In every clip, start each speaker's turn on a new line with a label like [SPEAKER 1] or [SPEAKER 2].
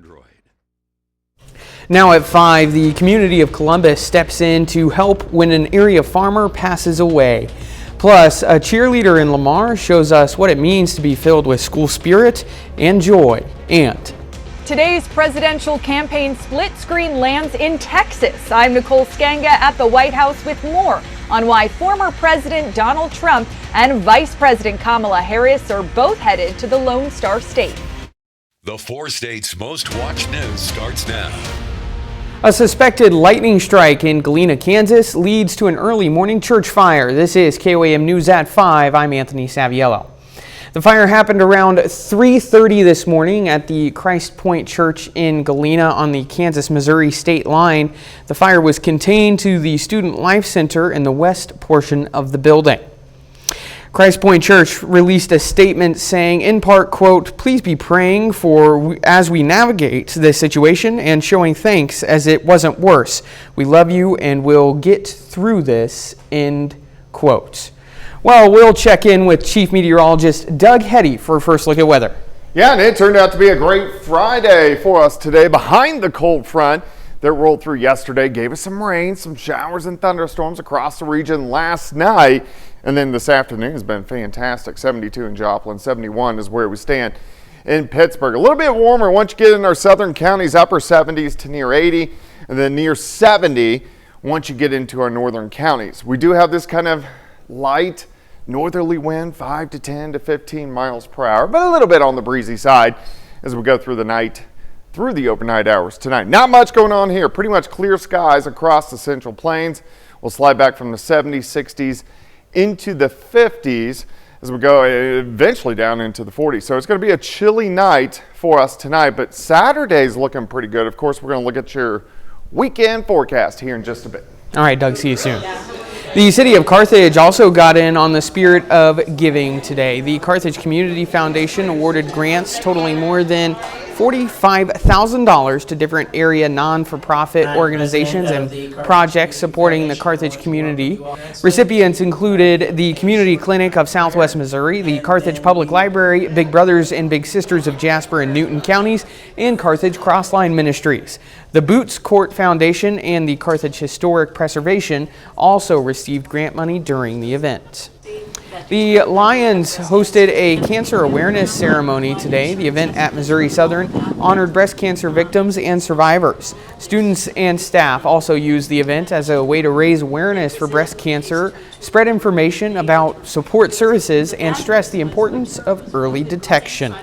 [SPEAKER 1] Android.
[SPEAKER 2] Now at 5, the community of Columbus steps in to help when an area farmer passes away. Plus, a cheerleader in Lamar shows us what it means to be filled with school spirit and joy. And
[SPEAKER 3] today's presidential campaign split screen lands in Texas. I'm Nicole Skanga at the White House with more on why former President Donald Trump and Vice President Kamala Harris are both headed to the Lone Star State.
[SPEAKER 1] The 4 states' most watched news starts now.
[SPEAKER 2] A suspected lightning strike in Galena, Kansas leads to an early morning church fire. This is KOAM News at 5. I'm Anthony Saviello. The fire happened around 3:30 this morning at the Christ Point Church in Galena on the Kansas-Missouri state line. The fire was contained to the Student Life Center in the west portion of the building. Christ Point Church released a statement saying, in part, quote, "Please be praying for as we navigate this situation and showing thanks as it wasn't worse. We love you and we'll get through this," end quote. Well, we'll check in with Chief Meteorologist Doug Hetty for a first look at weather.
[SPEAKER 4] Yeah, and it turned out to be a great Friday for us today. Behind the cold front that rolled through yesterday gave us some rain, some showers and thunderstorms across the region last night. And then this afternoon has been fantastic. 72 in Joplin, 71 is where we stand in Pittsburgh. A little bit warmer once you get in our southern counties, upper 70s to near 80, and then near 70 once you get into our northern counties. We do have this kind of light northerly wind, 5 to 10 to 15 miles per hour, but a little bit on the breezy side as we go through the night, through the overnight hours tonight. Not much going on here. Pretty much clear skies across the Central Plains. We'll slide back from the 70s, 60s into the 50s as we go eventually down into the 40s. So it's going to be a chilly night for us tonight, but Saturday's looking pretty good. Of course, we're going to look at your weekend forecast here in just a bit.
[SPEAKER 2] All right, Doug, see you soon. The city of Carthage also got in on the spirit of giving today. The Carthage Community Foundation awarded grants totaling more than $45,000 to different area non-for-profit organizations and projects supporting the Carthage community. Recipients included the Community Clinic of Southwest Missouri, the Carthage Public Library, Big Brothers and Big Sisters of Jasper and Newton counties, and Carthage Crossline Ministries. The Boots Court Foundation and the Carthage Historic Preservation also received grant money during the event. The Lions hosted a cancer awareness ceremony today. The event at Missouri Southern honored breast cancer victims and survivors. Students and staff also used the event as a way to raise awareness for breast cancer, spread information about support services, and stress the importance of early detection.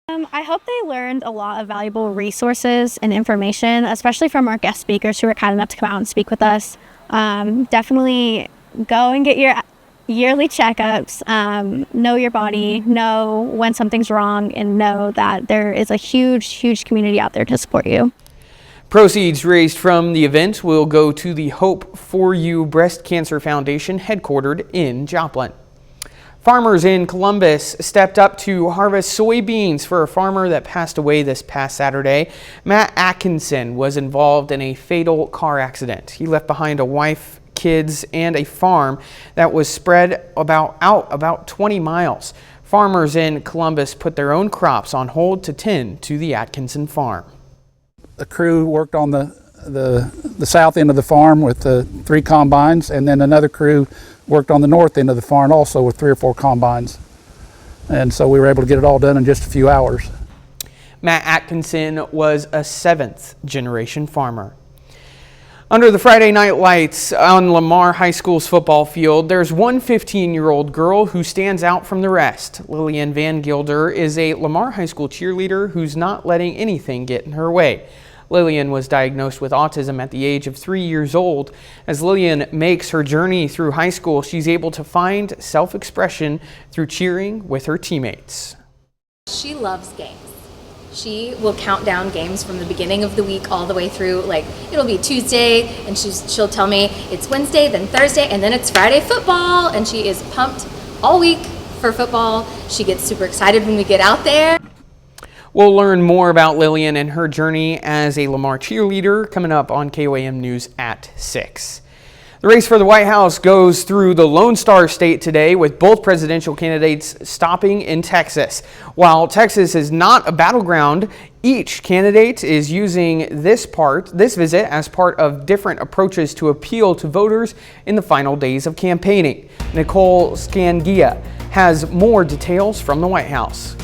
[SPEAKER 5] I hope they learned a lot of valuable resources and information, especially from our guest speakers who were kind enough to come out and speak with us. Definitely go and get your yearly checkups, know your body, know when something's wrong, and know that there is a huge community out there to support you.
[SPEAKER 2] Proceeds raised from the event will go to the Hope for You Breast Cancer Foundation headquartered in Joplin. Farmers in Columbus stepped up to harvest soybeans for a farmer that passed away this past Saturday. Matt Atkinson was involved in a fatal car accident. He left behind a wife, kids, and a farm that was spread about 20 miles. Farmers in Columbus put their own crops on hold to tend to the Atkinson farm.
[SPEAKER 6] The crew worked on the south end of the farm with the 3 combines, and then another crew worked on the north end of the farm also with 3 or 4 combines. And so we were able to get it all done in just a few hours.
[SPEAKER 2] Matt Atkinson was a 7th generation farmer. Under the Friday night lights on Lamar High School's football field, there's one 15-year-old girl who stands out from the rest. Lillian Van Gilder is a Lamar High School cheerleader who's not letting anything get in her way. Lillian was diagnosed with autism at the age of 3 years old. As Lillian makes her journey through high school, she's able to find self-expression through cheering with her teammates.
[SPEAKER 7] She loves games. She will count down games from the beginning of the week all the way through. Like, it'll be Tuesday and she'll tell me it's Wednesday, then Thursday, and then it's Friday football. And she is pumped all week for football. She gets super excited when we get out there.
[SPEAKER 2] We'll learn more about Lillian and her journey as a Lamar cheerleader coming up on KOAM News at 6. The race for the White House goes through the Lone Star State today, with both presidential candidates stopping in Texas. While Texas is not a battleground, each candidate is using this visit as part of different approaches to appeal to voters in the final days of campaigning. Nicole Scangia has more details from the White House.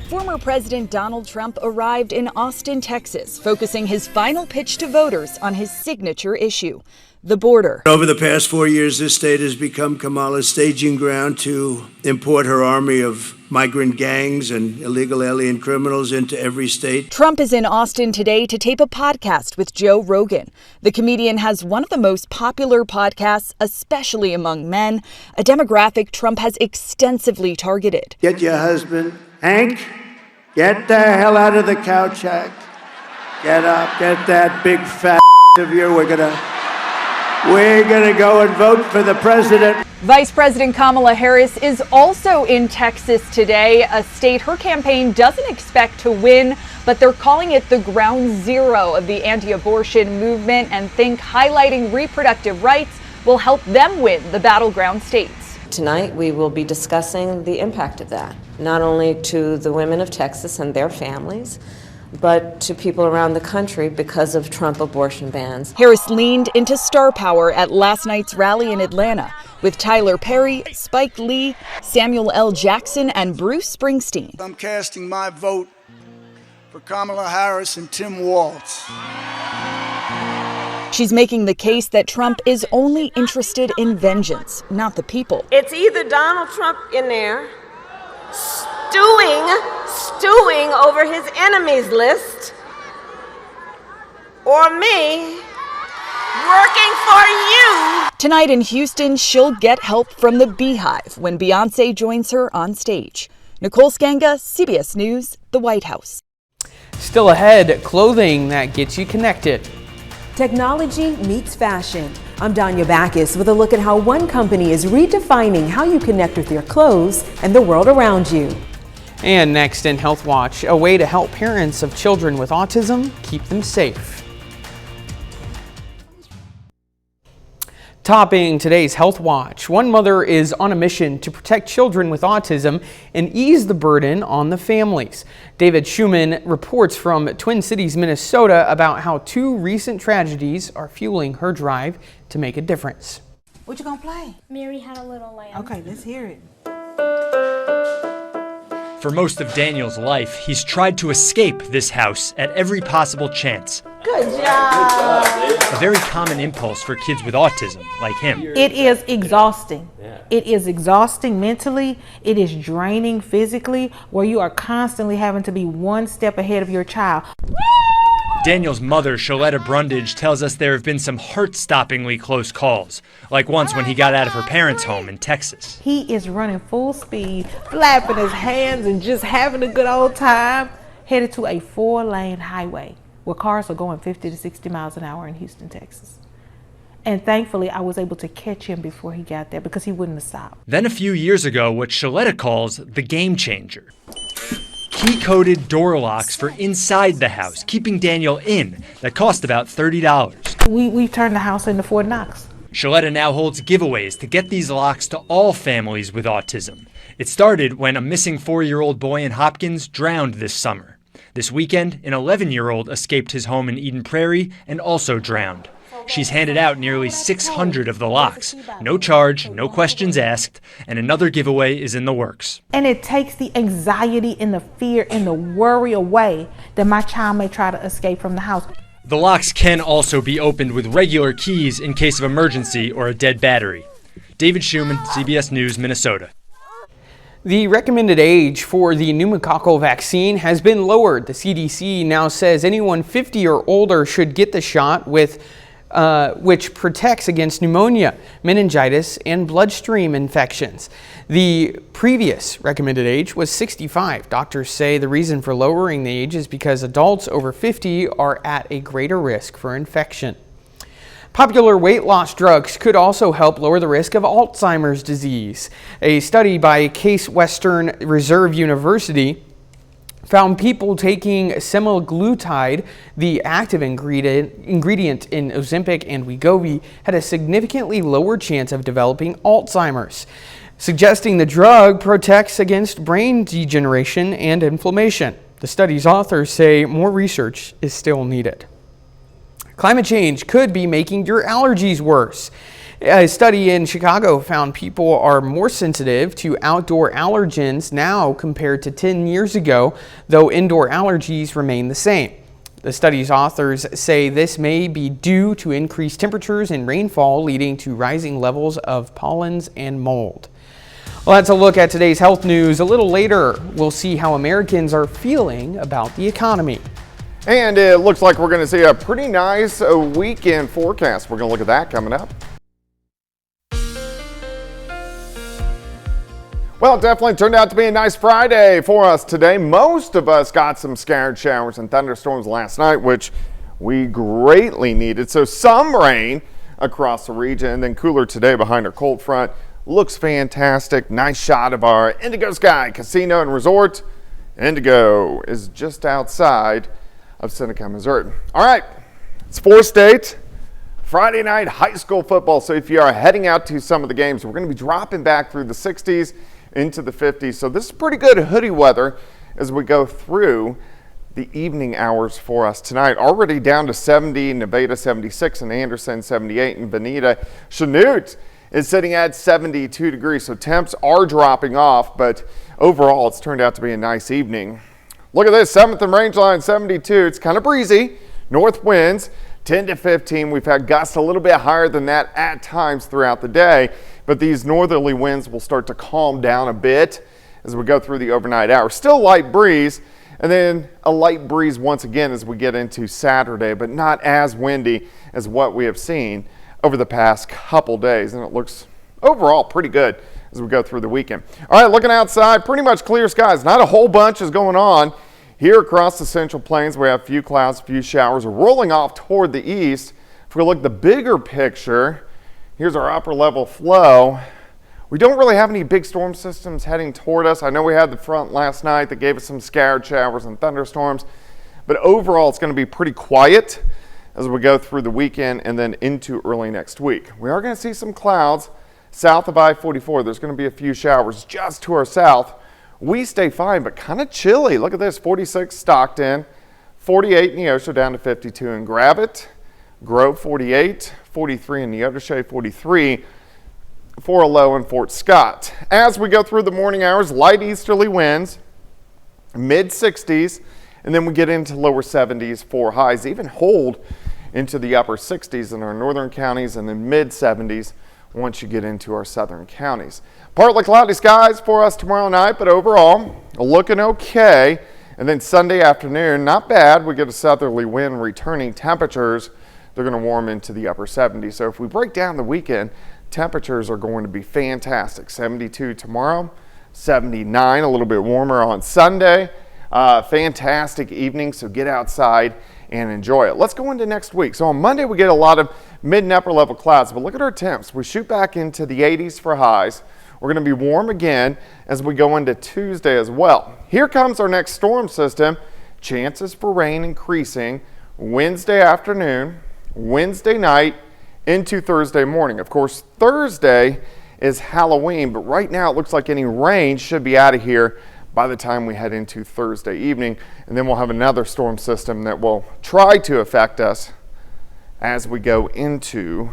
[SPEAKER 3] Former President Donald Trump arrived in Austin, Texas, focusing his final pitch to voters on his signature issue, the border.
[SPEAKER 8] Over the past 4 years, this state has become Kamala's staging ground to import her army of migrant gangs and illegal alien criminals into every state.
[SPEAKER 3] Trump is in Austin today to tape a podcast with Joe Rogan. The comedian has one of the most popular podcasts, especially among men, a demographic Trump has extensively targeted.
[SPEAKER 8] Get your husband, Hank, get the hell out of the couch, Hank. Get up, get that big fat of yours. We're gonna go and vote for the president.
[SPEAKER 3] Vice President Kamala Harris is also in Texas today, a state her campaign doesn't expect to win, but they're calling it the ground zero of the anti-abortion movement and think highlighting reproductive rights will help them win the battleground states.
[SPEAKER 9] Tonight we will be discussing the impact of that, not only to the women of Texas and their families, but to people around the country because of Trump abortion bans.
[SPEAKER 3] Harris leaned into star power at last night's rally in Atlanta with Tyler Perry, Spike Lee, Samuel L. Jackson, and Bruce Springsteen.
[SPEAKER 10] I'm casting my vote for Kamala Harris and Tim Walz.
[SPEAKER 3] She's making the case that Trump is only interested in vengeance, not the people.
[SPEAKER 9] It's either Donald Trump in there stewing over his enemies list, or me working for you.
[SPEAKER 3] Tonight in Houston, she'll get help from the Beehive when Beyonce joins her on stage. Nicole Skanga, CBS News, the White House.
[SPEAKER 2] Still ahead, clothing that gets you connected.
[SPEAKER 11] Technology meets fashion. I'm Danya Backus with a look at how one company is redefining how you connect with your clothes and the world around you.
[SPEAKER 2] And next in Health Watch, a way to help parents of children with autism keep them safe. Topping today's Health Watch, one mother is on a mission to protect children with autism and ease the burden on the families. David Schumann reports from Twin Cities, Minnesota about how two recent tragedies are fueling her drive to make a difference.
[SPEAKER 12] What you gonna play?
[SPEAKER 13] Mary Had a Little Lamb.
[SPEAKER 12] Okay, let's hear it.
[SPEAKER 14] For most of Daniel's life, he's tried to escape this house at every possible chance.
[SPEAKER 12] Good job.
[SPEAKER 14] A very common impulse for kids with autism, like him.
[SPEAKER 12] It is exhausting. It is exhausting mentally. It is draining physically, where you are constantly having to be one step ahead of your child.
[SPEAKER 14] Daniel's mother, Shaletta Brundage, tells us there have been some heart-stoppingly close calls, like once when he got out of her parents' home in Texas.
[SPEAKER 12] He is running full speed, flapping his hands and just having a good old time, headed to a 4-lane highway where cars are going 50 to 60 miles an hour in Houston, Texas. And thankfully, I was able to catch him before he got there because he wouldn't have stopped.
[SPEAKER 14] Then a few years ago, what Shaletta calls the game changer. Key-coded door locks for inside the house, keeping Daniel in, that cost about $30.
[SPEAKER 12] We turned the house into Fort Knox.
[SPEAKER 14] Shaletta now holds giveaways to get these locks to all families with autism. It started when a missing 4-year-old boy in Hopkins drowned this summer. This weekend, an 11-year-old escaped his home in Eden Prairie and also drowned. She's handed out nearly 600 of the locks. No charge, no questions asked, and another giveaway is in the works.
[SPEAKER 12] And it takes the anxiety and the fear and the worry away that my child may try to escape from the house.
[SPEAKER 14] The locks can also be opened with regular keys in case of emergency or a dead battery. David Schumann, CBS News, Minnesota.
[SPEAKER 2] The recommended age for the pneumococcal vaccine has been lowered. The CDC now says anyone 50 or older should get the shot, which protects against pneumonia, meningitis, and bloodstream infections. The previous recommended age was 65. Doctors say the reason for lowering the age is because adults over 50 are at a greater risk for infection. Popular weight loss drugs could also help lower the risk of Alzheimer's disease. A study by Case Western Reserve University found people taking semaglutide, the active ingredient in Ozempic and Wegovy, had a significantly lower chance of developing Alzheimer's, suggesting the drug protects against brain degeneration and inflammation. The study's authors say more research is still needed. Climate change could be making your allergies worse. A study in Chicago found people are more sensitive to outdoor allergens now compared to 10 years ago, though indoor allergies remain the same. The study's authors say this may be due to increased temperatures and rainfall leading to rising levels of pollens and mold. Well, that's a look at today's health news. A little later, we'll see how Americans are feeling about the economy.
[SPEAKER 4] And it looks like we're going to see a pretty nice weekend forecast. We're going to look at that coming up. Well, it definitely turned out to be a nice Friday for us today. Most of us got some scattered showers and thunderstorms last night, which we greatly needed. So some rain across the region, and then cooler today behind our cold front. Looks fantastic. Nice shot of our Indigo Sky Casino and Resort. Indigo is just outside of Seneca, Missouri. All right, it's 4-state Friday night high school football. So if you are heading out to some of the games, we're going to be dropping back through the 60s into the 50s. So this is pretty good hoodie weather as we go through the evening hours for us tonight. Already down to 70, Nevada 76, and Anderson 78, and Bonita. Chanute is sitting at 72 degrees. So temps are dropping off, but overall it's turned out to be a nice evening. Look at this, 7th and Rangeline 72. It's kind of breezy. North winds 10 to 15. We've had gusts a little bit higher than that at times throughout the day, but these northerly winds will start to calm down a bit as we go through the overnight hours. Still light breeze, and then a light breeze once again as we get into Saturday, but not as windy as what we have seen over the past couple days, and it looks overall pretty good as we go through the weekend. All right, looking outside, pretty much clear skies. Not a whole bunch is going on here across the Central Plains. We have a few clouds, a few showers rolling off toward the east. If we look at the bigger picture, here's our upper level flow. We don't really have any big storm systems heading toward us. I know we had the front last night that gave us some scattered showers and thunderstorms, but overall it's going to be pretty quiet as we go through the weekend and then into early next week. We are going to see some clouds south of I-44. There's going to be a few showers just to our south. We stay fine, but kind of chilly. Look at this, 46 Stockton, 48 in Neosho, down to 52 in Gravette, Grove 48, 43 in Neodesha, 43 for a low in Fort Scott. As we go through the morning hours, light easterly winds, mid 60s, and then we get into lower 70s for highs, even hold into the upper 60s in our northern counties, and then mid 70s once you get into our southern counties. Partly cloudy skies for us tomorrow night, but overall looking okay. And then Sunday afternoon, not bad. We get a southerly wind returning. Temperatures, they're going to warm into the upper 70s. So if we break down the weekend, temperatures are going to be fantastic. 72 tomorrow, 79, a little bit warmer on Sunday. Fantastic evening, so get outside and enjoy it. Let's go into next week. So on Monday, we get a lot of mid and upper level clouds, but look at our temps. We shoot back into the 80s for highs. We're going to be warm again as we go into Tuesday as well. Here comes our next storm system. Chances for rain increasing Wednesday afternoon, Wednesday night, into Thursday morning. Of course, Thursday is Halloween, but right now it looks like any rain should be out of here by the time we head into Thursday evening. And then we'll have another storm system that will try to affect us as we go into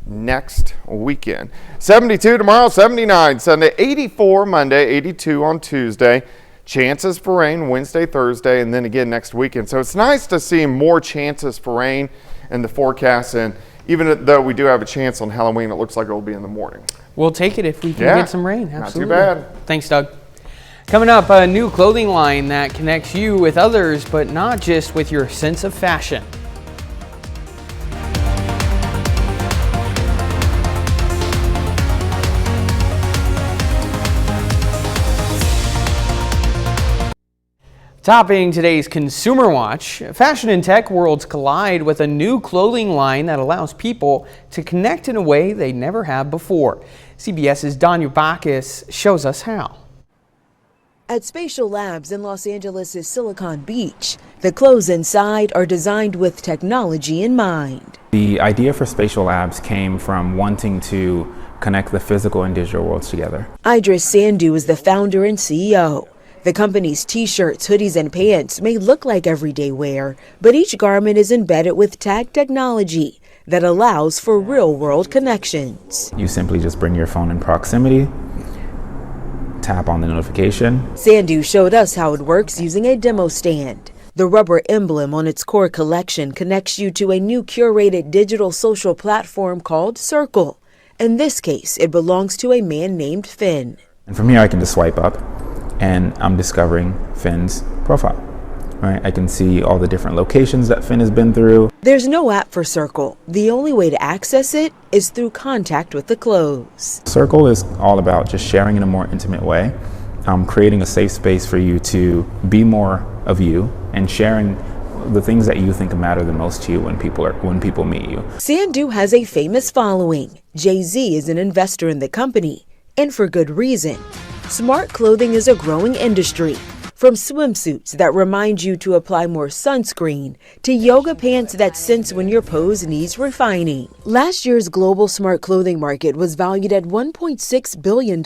[SPEAKER 4] next weekend. 72 tomorrow, 79 Sunday, 84 Monday, 82 on Tuesday. Chances for rain Wednesday, Thursday, and then again next weekend. So it's nice to see more chances for rain in the forecast, and even though we do have a chance on Halloween, it looks like it will be in the morning.
[SPEAKER 2] We'll take it if we can get some rain. Absolutely.
[SPEAKER 4] Not too bad.
[SPEAKER 2] Thanks, Doug. Coming up, a new clothing line that connects you with others, but not just with your sense of fashion. Topping today's Consumer Watch, fashion and tech worlds collide with a new clothing line that allows people to connect in a way they never have before. CBS's Danya Bacchus shows us how.
[SPEAKER 11] At Spatial Labs in Los Angeles' Silicon Beach, the clothes inside are designed with technology in mind.
[SPEAKER 13] The idea for Spatial Labs came from wanting to connect the physical and digital worlds together.
[SPEAKER 11] Idris Sandhu is the founder and CEO. The company's t-shirts, hoodies, and pants may look like everyday wear, but each garment is embedded with tag technology that allows for real-world connections.
[SPEAKER 13] You simply just bring your phone in proximity, tap on the notification.
[SPEAKER 11] Sandhu showed us how it works using a demo stand. The rubber emblem on its core collection connects you to a new curated digital social platform called Circle. In this case, it belongs to a man named Finn.
[SPEAKER 13] And from here I can just swipe up and I'm discovering Finn's profile. Right? I can see all the different locations that Finn has been through.
[SPEAKER 11] There's no app for Circle. The only way to access it is through contact with the clothes.
[SPEAKER 13] Circle is all about just sharing in a more intimate way, creating a safe space for you to be more of you and sharing the things that you think matter the most to you when people meet you.
[SPEAKER 11] Sandhu has a famous following. Jay-Z is an investor in the company, and for good reason. Smart clothing is a growing industry. From swimsuits that remind you to apply more sunscreen to yoga pants that sense when your pose needs refining. Last year's global smart clothing market was valued at $1.6 billion.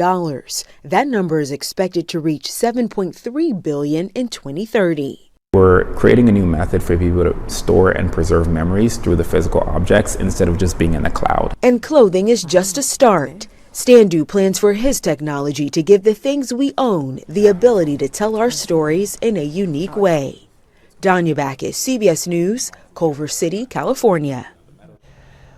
[SPEAKER 11] That number is expected to reach $7.3 billion in 2030.
[SPEAKER 13] We're creating a new method for people to store and preserve memories through the physical objects instead of just being in the cloud.
[SPEAKER 11] And clothing is just a start. Sandhu plans for his technology to give the things we own the ability to tell our stories in a unique way. Danya Backus, CBS News, Culver City, California.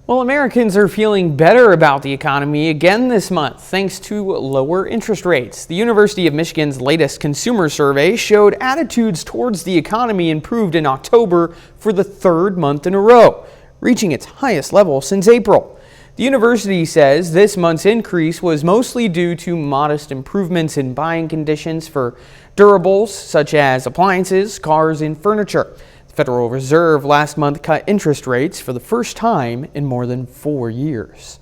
[SPEAKER 2] Well, Americans are feeling better about the economy again this month thanks to lower interest rates. The University of Michigan's latest consumer survey showed attitudes towards the economy improved in October for the third month in a row, reaching its highest level since April. The university says this month's increase was mostly due to modest improvements in buying conditions for durables such as appliances, cars, and furniture. The Federal Reserve last month cut interest rates for the first time in more than 4 years.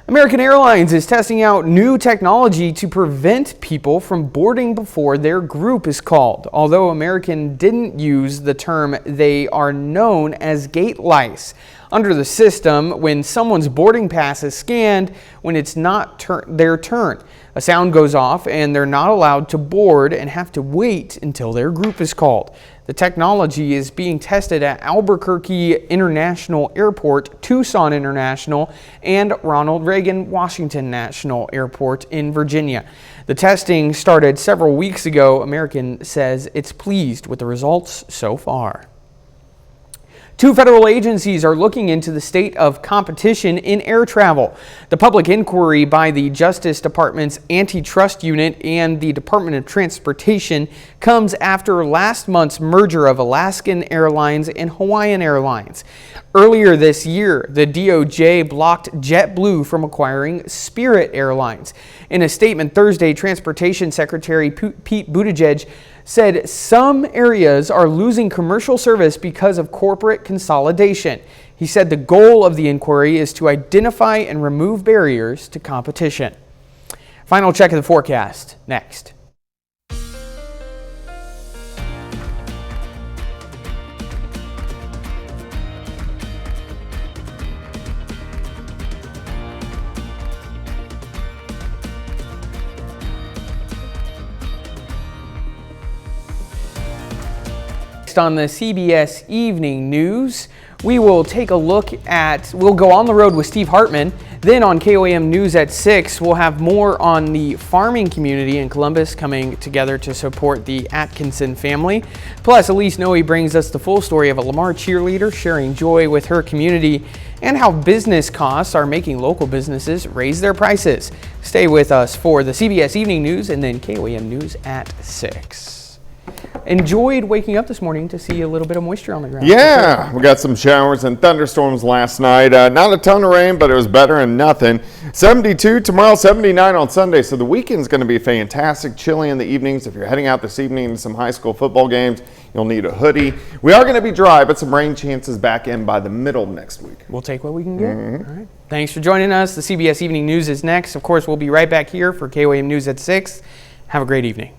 [SPEAKER 2] American Airlines is testing out new technology to prevent people from boarding before their group is called. Although American didn't use the term, they are known as gate lice. Under the system, when someone's boarding pass is scanned, when it's not their turn, a sound goes off and they're not allowed to board and have to wait until their group is called. The technology is being tested at Albuquerque International Airport, Tucson International, and Ronald Reagan Washington National Airport in Virginia. The testing started several weeks ago. American says it's pleased with the results so far. 2 federal agencies are looking into the state of competition in air travel. The public inquiry by the Justice Department's Antitrust Unit and the Department of Transportation comes after last month's merger of Alaskan Airlines and Hawaiian Airlines. Earlier this year, the DOJ blocked JetBlue from acquiring Spirit Airlines. In a statement Thursday, Transportation Secretary Pete Buttigieg said some areas are losing commercial service because of corporate consolidation. He said the goal of the inquiry is to identify and remove barriers to competition. Final check of the forecast next. On the CBS Evening News, we will take a look at, we'll go on the road with Steve Hartman. Then on KOAM News at 6, we'll have more on the farming community in Columbus coming together to support the Atkinson family. Plus, Elise Noe brings us the full story of a Lamar cheerleader sharing joy with her community and how business costs are making local businesses raise their prices. Stay with us for the CBS Evening News and then KOAM News at 6. Enjoyed waking up this morning to see a little bit of moisture on the ground.
[SPEAKER 4] Yeah, we got some showers and thunderstorms last night. Not a ton of rain, but it was better than nothing. 72 tomorrow, 79 on Sunday. So the weekend's going to be fantastic. Chilly in the evenings. If you're heading out this evening to some high school football games, you'll need a hoodie. We are going to be dry, but some rain chances back in by the middle of next week.
[SPEAKER 2] We'll take what we can get. All right. Thanks for joining us. The CBS Evening News is next. Of course, we'll be right back here for KOAM News at 6. Have a great evening.